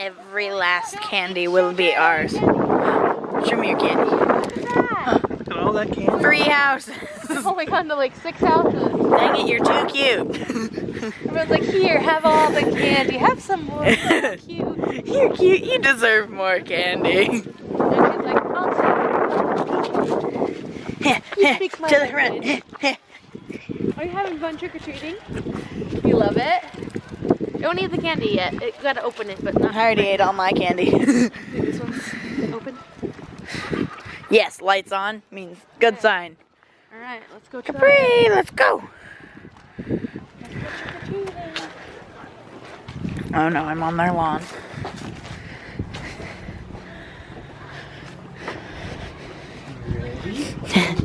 Every last candy will be ours. Show me your candy. Look at all that candy. 3 houses. Oh my god, no, like 6 houses. Dang it, you're too cute. Everyone's like, here, have all the candy. Have some more. So cute. You're cute. You deserve more candy. And she's like, I'll speaks my To the language. front. Are you having fun trick-or-treating? You love it? Don't eat the candy yet. You gotta open it, but not. I already ate all my candy. This one's open. Yes, lights on means good sign. Alright, let's go try. Capri, let's go. Oh no, I'm on their lawn.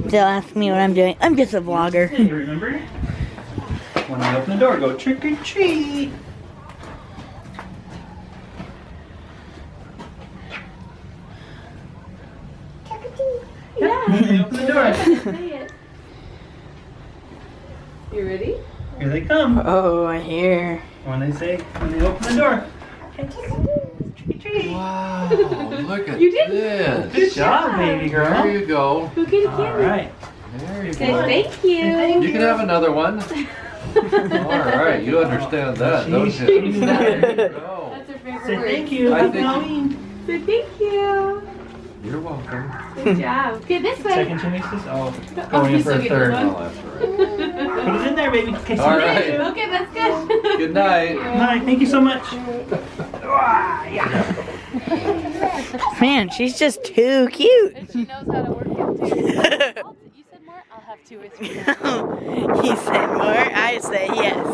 They'll ask me what I'm doing. I'm just a vlogger. Hey, remember? When I open the door, go trick or treat. Yeah. When they open the door, Say it. You ready? here they come. Oh, I hear. When they open the door, trick or treat. Wow, look at You did. this. Good job, baby girl. There you go. Go get a All candy. right. There you Say go. thank you. You can have another one. All right, you understand that, don't you? She's There you go. That's her favorite Say word. thank you. I Happy think- Halloween. Say thank you. You're welcome. Good job. Okay, this way. Second two mixes. Oh, Oh, going in you for still a get third. this Oh, one? that's right. Put it in there, baby. Okay, All right. Okay, that's good. Good night. Night. Thank you so much. Man, she's just too cute. And she knows how to work it too. You said more? I'll have 2 or 3. You say more, I say yes.